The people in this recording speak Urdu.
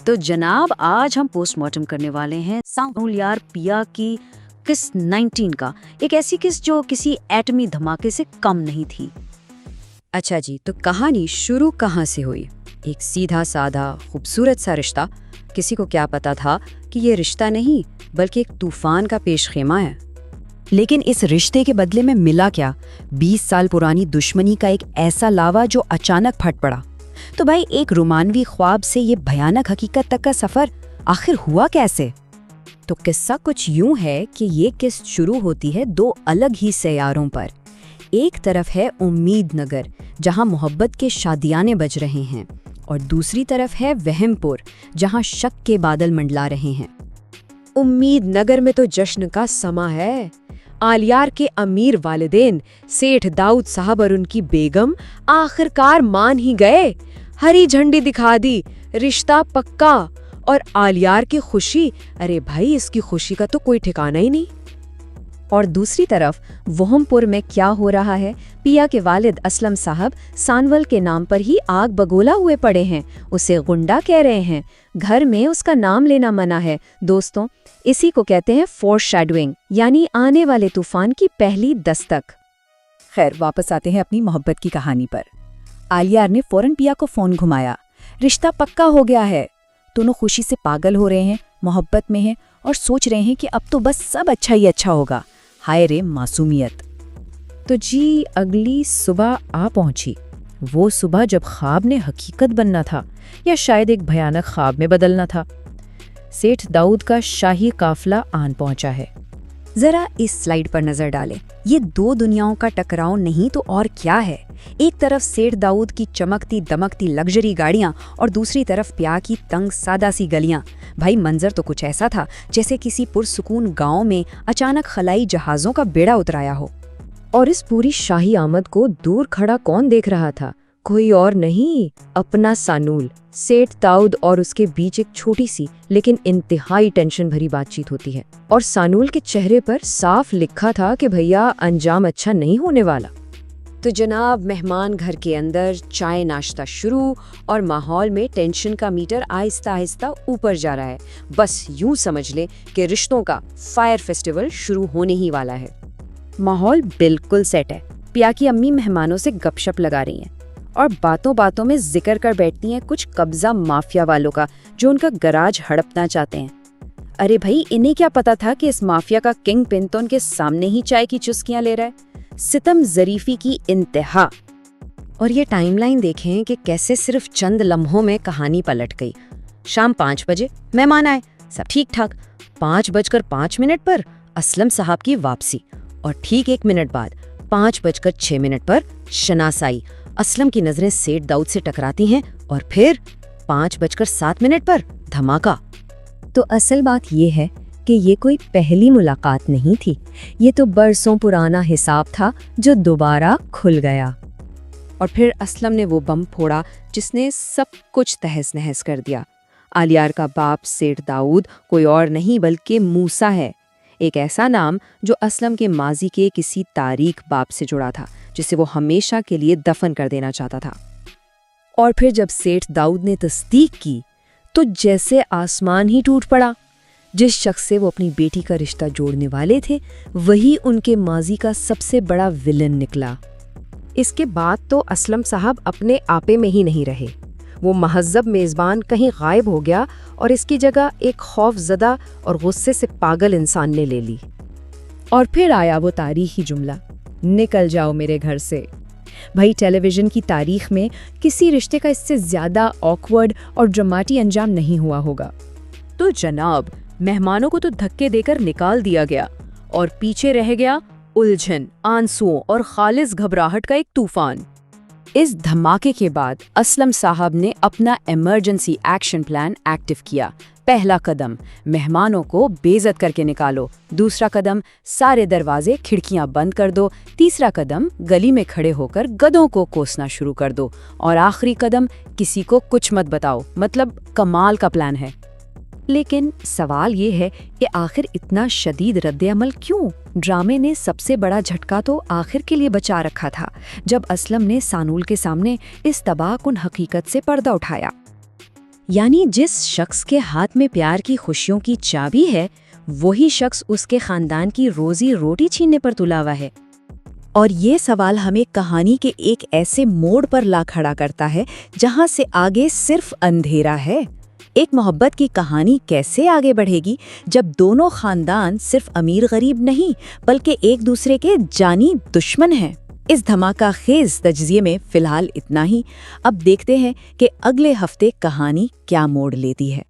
تو جناب آج ہم پوسٹ مارٹم کرنے والے ہیں سانول یار پیا کی قسط 19 کا، ایک ایسی قسط جو کسی ایٹمی دھماکے سے کم نہیں تھی۔ اچھا جی، تو کہانی شروع کہاں سے ہوئی؟ ایک سیدھا سادہ خوبصورت سا رشتہ۔ کسی کو کیا پتا تھا کہ یہ رشتہ نہیں بلکہ ایک طوفان کا پیش خیمہ ہے۔ لیکن اس رشتے کے بدلے میں ملا کیا؟ 20 سال پرانی دشمنی کا ایک ایسا لاوا جو اچانک پھٹ پڑا۔ تو بھائی، ایک رومانوی خواب سے یہ بھیانک حقیقت تک کا سفر آخر ہوا کیسے؟ تو قصہ کچھ یوں ہے کہ یہ قسط شروع ہوتی ہے دو الگ ہی سیاروں پر۔ ایک طرف ہے امید نگر، جہاں محبت کے شادیانے بج رہے ہیں، اور دوسری طرف ہے وہم پور، جہاں شک کے بادل منڈلا رہے ہیں۔ امید نگر میں تو جشن کا سما ہے۔ آلیار کے امیر والدین سیٹھ داؤد صاحب اور ان کی بیگم آخرکار مان ہی گئے، ہری جھنڈی دکھا دی، رشتہ پکا۔ اور آلیار کی خوشی، ارے بھائی اس کی خوشی کا تو کوئی ٹھکانہ ہی نہیں۔ اور دوسری طرف وہم پور میں کیا ہو رہا ہے؟ پیا کے والد اسلم صاحب سانول کے نام پر ہی آگ بگولا ہوئے پڑے ہیں، اسے غنڈا کہہ رہے ہیں، گھر میں اس کا نام لینا منع ہے۔ دوستوں، اسی کو کہتے ہیں فور شیڈوئنگ، یعنی آنے والے طوفان کی پہلی دستک۔ خیر، واپس آتے ہیں اپنی محبت کی کہانی پر۔ آلیار نے فوراً پیا کو فون گھمایا۔ رشتہ پکا ہو گیا ہے۔ دونوں خوشی سے پاگل ہو رہے ہیں، محبت میں ہیں، اور سوچ رہے ہیں کہ اب تو بس سب اچھا ہی اچھا ہوگا۔ ہائے رے معصومیت! تو جی اگلی صبح آ پہنچی، وہ صبح جب خواب نے حقیقت بننا تھا، یا شاید ایک بھیانک خواب میں بدلنا تھا۔ سیٹھ داؤد کا شاہی قافلہ آن پہنچا ہے۔ ذرا اس سلائیڈ پر نظر ڈالیں، یہ دو دنیاؤں کا ٹکراؤ نہیں تو اور کیا ہے۔ ایک طرف سیٹھ داؤد کی چمکتی دمکتی لگژری گاڑیاں، اور دوسری طرف پیا کی تنگ سادہ سی گلیاں۔ بھائی منظر تو کچھ ایسا تھا جیسے کسی پرسکون گاؤں میں اچانک خلائی جہازوں کا بیڑا اترایا ہو۔ اور اس پوری شاہی آمد کو دور کھڑا کون دیکھ رہا تھا؟ کوئی اور نہیں، اپنا سانول۔ سیٹھ داؤد اور اس کے بیچ ایک چھوٹی سی لیکن انتہائی ٹینشن بھری بات چیت ہوتی ہے، اور سانول کے چہرے پر صاف لکھا تھا کہ بھیا انجام اچھا نہیں ہونے والا۔ تو جناب مہمان گھر کے اندر، چائے ناشتہ شروع، اور ماحول میں ٹینشن کا میٹر آہستہ آہستہ اوپر جا رہا ہے۔ بس یوں سمجھ لے کہ رشتوں کا فائر فیسٹیول شروع ہونے ہی والا ہے۔ ماحول بالکل سیٹ ہے۔ پیا کی امی مہمانوں سے گپ شپ لگا رہی ہیں، اور باتوں باتوں میں ذکر کر بیٹھتی ہیں کچھ قبضہ مافیا والوں کا جو ان کا گراج ہڑپنا چاہتے ہیں۔ ارے بھائی، انہیں کیا پتا تھا کہ اس مافیا کا کنگ پن تو ان کے سامنے ہی چائے کی چسکیاں لے رہا ہے۔ ستم ظریفی کی انتہا۔ اور یہ ٹائم لائن دیکھیں کہ کیسے صرف چند لمحوں میں کہانی پلٹ گئی۔ شام 5 بجے مہمان آئے، سب ٹھیک ٹھاک۔ 5:05 پر اسلم صاحب کی واپسی، اور ٹھیک 1 منٹ بعد 5:06 پر شناسائی۔ اسلم کی نظریں سیٹھ داؤد سے ٹکراتی ہیں، اور پھر 5:07 پر دھماکہ۔ تو اصل بات یہ ہے کہ یہ کوئی پہلی ملاقات نہیں تھی، یہ تو برسوں پرانا حساب تھا جو دوبارہ کھل گیا۔ اور پھر اسلم نے وہ بم پھوڑا جس نے سب کچھ تہس نہس کر دیا۔ آلیار کا باپ سیٹھ داؤد کوئی اور نہیں بلکہ موسیٰ ہے، ایک ایسا نام جو اسلم کے ماضی کے کسی تاریک باپ سے جڑا تھا جسے وہ ہمیشہ کے لیے دفن کر دینا چاہتا تھا۔ اور پھر جب سیٹھ داؤد نے تصدیق کی تو جیسے آسمان ہی ٹوٹ پڑا۔ جس شخص سے وہ اپنی بیٹی کا رشتہ جوڑنے والے تھے، وہی ان کے ماضی کا سب سے بڑا ولن نکلا۔ اس کے بعد تو اسلم صاحب اپنے آپے میں ہی نہیں رہے۔ وہ مہذب میزبان کہیں غائب ہو گیا، اور اس کی جگہ ایک خوف زدہ اور غصے سے پاگل انسان نے لے لی۔ اور پھر آیا وہ تاریخی جملہ، نکل جاؤ میرے گھر سے۔ بھائی، ٹیلی ویژن کی تاریخ میں کسی رشتے کا اس سے زیادہ آکورڈ اور ڈراماٹی انجام نہیں ہوا ہوگا۔ تو جناب مہمانوں کو تو دھکے دے کر نکال دیا گیا، اور پیچھے رہ گیا الجھن، آنسوؤں اور خالص گھبراہٹ کا ایک طوفان۔ اس دھماکے کے بعد اسلم صاحب نے اپنا ایمرجنسی ایکشن پلان ایکٹیو کیا۔ پہلا قدم، مہمانوں کو بے عزت کر کے نکالو۔ دوسرا قدم، سارے دروازے کھڑکیاں بند کر دو۔ تیسرا قدم، گلی میں کھڑے ہو کر گدھوں کو کوسنا شروع کر دو۔ اور آخری قدم، کسی کو کچھ مت بتاؤ۔ مطلب کمال کا پلان ہے۔ لیکن سوال یہ ہے کہ آخر اتنا شدید رد عمل کیوں؟ ڈرامے نے سب سے بڑا جھٹکا تو آخر کے لیے بچا رکھا تھا، جب اسلم نے سانول کے سامنے اس تباہ کن حقیقت سے پردہ اٹھایا۔ یعنی جس شخص کے ہاتھ میں پیار کی خوشیوں کی چابی ہے وہی شخص اس کے خاندان کی روزی روٹی چھیننے پر تلا ہوا ہے۔ اور یہ سوال ہمیں کہانی کے ایک ایسے موڑ پر لا کھڑا کرتا ہے جہاں سے آگے صرف اندھیرا ہے۔ ایک محبت کی کہانی کیسے آگے بڑھے گی جب دونوں خاندان صرف امیر غریب نہیں بلکہ ایک دوسرے کے جانی دشمن ہیں؟ اس دھماکہ خیز تجزیے میں فی الحال اتنا ہی۔ اب دیکھتے ہیں کہ اگلے ہفتے کہانی کیا موڑ لیتی ہے۔